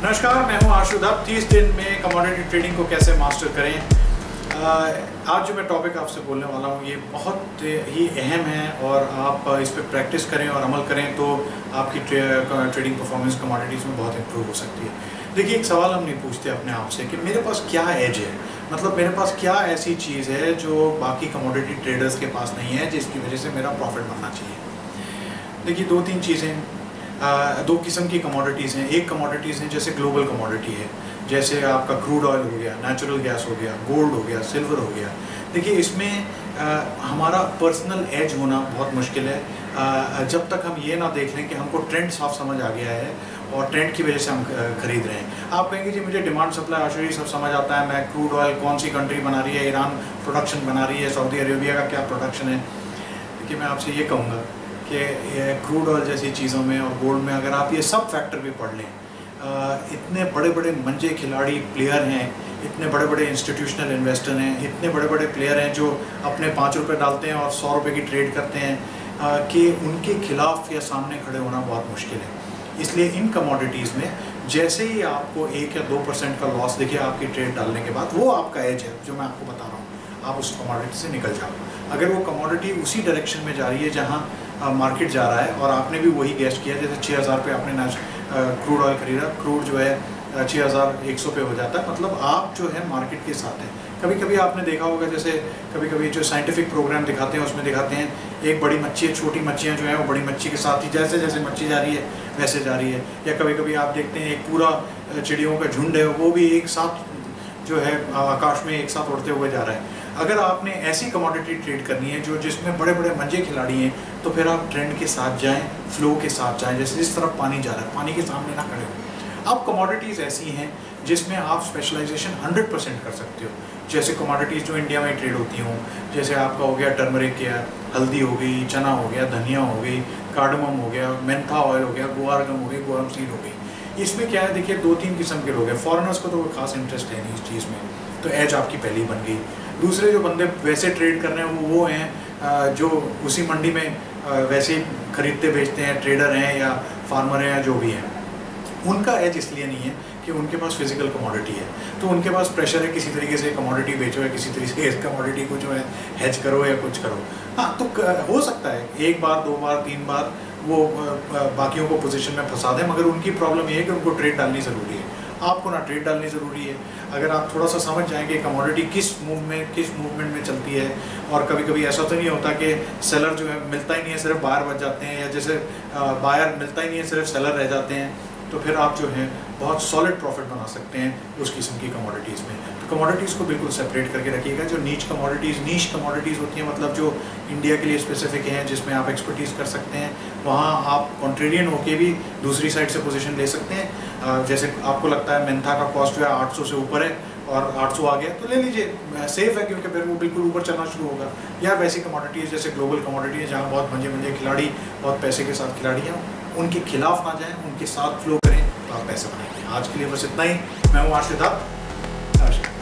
नमस्कार, मैं हूं आशु दत्त। 30 दिन में कमोडिटी ट्रेडिंग को कैसे मास्टर करें। आज जो मैं टॉपिक आपसे बोलने वाला हूं ये बहुत ही अहम है और आप इस पर प्रैक्टिस करें और अमल करें तो आपकी ट्रेडिंग परफॉर्मेंस कमोडिटीज़ में बहुत इंप्रूव हो सकती है। देखिए, एक सवाल हम नहीं पूछते अपने आप से कि मेरे पास क्या एज है, मतलब मेरे पास क्या ऐसी चीज़ है जो बाकी कमोडिटी ट्रेडर्स के पास नहीं है जिसकी वजह से मेरा प्रॉफिट बनना चाहिए। देखिए, दो तीन चीज़ें, दो किस्म की कमोडिटीज़ हैं। एक कमोडिटीज़ हैं जैसे ग्लोबल कमोडिटी है, जैसे आपका क्रूड ऑयल हो गया, नेचुरल गैस हो गया, गोल्ड हो गया, सिल्वर हो गया। देखिए, इसमें हमारा पर्सनल एज होना बहुत मुश्किल है जब तक हम ये ना देख लें कि हमको ट्रेंड साफ समझ आ गया है और ट्रेंड की वजह से हम खरीद रहे हैं। आप कहेंगे जी मुझे डिमांड सप्लाई आशुरी सब समझ आता है, मैं क्रूड ऑयल कौन सी कंट्री बना रही है, ईरान प्रोडक्शन बना रही है, सऊदी अरेबिया का क्या प्रोडक्शन है। देखिए, मैं आपसे ये कहूँगा कि क्रूड ऑयल जैसी चीज़ों में और गोल्ड में अगर आप ये सब फैक्टर भी पढ़ लें, इतने बड़े बड़े मंजे खिलाड़ी प्लेयर हैं, इतने बड़े बड़े इंस्टीट्यूशनल इन्वेस्टर हैं, इतने बड़े बड़े प्लेयर हैं जो अपने 5 रुपये डालते हैं और 100 रुपये की ट्रेड करते हैं कि उनके खिलाफ या सामने खड़े होना बहुत मुश्किल है। इसलिए इन कमोडिटीज़ में जैसे ही आपको 1 या 2% का लॉस देखिए आपकी ट्रेड डालने के बाद, वो आपका एज है जो मैं आपको बता रहा हूँ, आप उस कमोडिटी से निकल जाओ। अगर वो कमोडिटी उसी डायरेक्शन में जा रही है जहाँ मार्केट जा रहा है और आपने भी वही गेस किया, जैसे 6000 पे आपने क्रूड ऑयल खरीदा, क्रूड जो है 6100 पे हो जाता है, मतलब आप जो है मार्केट के साथ हैं। कभी कभी आपने देखा होगा, जैसे कभी कभी जो साइंटिफिक प्रोग्राम दिखाते हैं उसमें दिखाते हैं एक बड़ी मच्छी है, छोटी मच्छियाँ जो हैं वो बड़ी मच्छी के साथ ही जैसे जैसे मच्छी जा रही है वैसे जा रही है। या कभी कभी आप देखते हैं एक पूरा चिड़ियों का झुंड है, वो भी एक साथ जो है आकाश में एक साथ उड़ते हुए जा रहा है। अगर आपने ऐसी कमोडिटी ट्रेड करनी है जो जिसमें बड़े बड़े मंजे खिलाड़ी हैं, तो फिर आप ट्रेंड के साथ जाएं, फ्लो के साथ जाएं, जैसे जिस तरफ पानी जा रहा है पानी के सामने ना खड़े हो। अब कमोडिटीज़ ऐसी हैं जिसमें आप स्पेशलाइजेशन 100% कर सकते हो। जैसे कमोडिटीज़ जो इंडिया में ट्रेड होती हों, जैसे आपका हो गया टर्मरिक, या हल्दी हो गई, चना हो गया, धनिया हो गई, कार्डमम हो गया, मेंथा ऑयल हो गया, गुआरगम हो गई, गोरम सीड हो गई। इसमें क्या है, देखिए 2-3 किस्म के लोग हैं। फॉरेनर्स को तो कोई खास इंटरेस्ट है नहीं इस चीज़ में, तो एज आपकी पहली बन गई। दूसरे जो बंदे वैसे ट्रेड कर रहे हैं वो हैं जो उसी मंडी में वैसे ही खरीदते बेचते हैं, ट्रेडर हैं या फार्मर हैं या जो भी हैं। उनका एज इसलिए नहीं है कि उनके पास फिजिकल कमोडिटी है, तो उनके पास प्रेशर है किसी तरीके से कमोडिटी बेचो या किसी तरीके से इस कमोडिटी को जो है हेज करो या कुछ करो। हाँ, तो हो सकता है 1 बार 2 बार 3 बार वो बाकियों को पोजीशन में फंसा दें, मगर उनकी प्रॉब्लम ये है कि उनको ट्रेड डालनी ज़रूरी है। आपको ना ट्रेड डालनी ज़रूरी है। अगर आप थोड़ा सा समझ जाएंगे कमोडिटी किस मूवमेंट में चलती है, और कभी कभी ऐसा तो नहीं होता कि सेलर जो है मिलता ही नहीं है, सिर्फ बायर बच जाते हैं, या जैसे बायर मिलता ही नहीं है, सिर्फ सेलर रह जाते हैं, तो फिर आप जो है बहुत सॉलिड प्रॉफिट बना सकते हैं उस किस्म की कमोडिटीज़ में। तो कमोडिटीज़ को बिल्कुल सेपरेट करके रखिएगा। जो नीच कमोडिटीज़ होती हैं, मतलब जो इंडिया के लिए स्पेसिफिक हैं, जिसमें आप एक्सपर्टीज़ कर सकते हैं, वहाँ आप कॉन्ट्रेरियन होके भी दूसरी साइड से पोजीशन ले सकते हैं। जैसे आपको लगता है मेंथा का कॉस्ट जो है 800 से ऊपर है और 800 आ गया तो ले लीजिए, सेफ है, क्योंकि फिर वो बिल्कुल ऊपर चलना शुरू होगा। या वैसी कमोडिटीज़ जैसे ग्लोबल कमोडिटी है जहाँ बहुत मंजे खिलाड़ी, बहुत पैसे के साथ खिलाड़ी हैं, उनके खिलाफ ना जाएं, उनके साथ फ्लो करें तो आप पैसे बनाएंगे। आज के लिए बस इतना ही। मैं हूँ आशु दत्त। नमस्कार।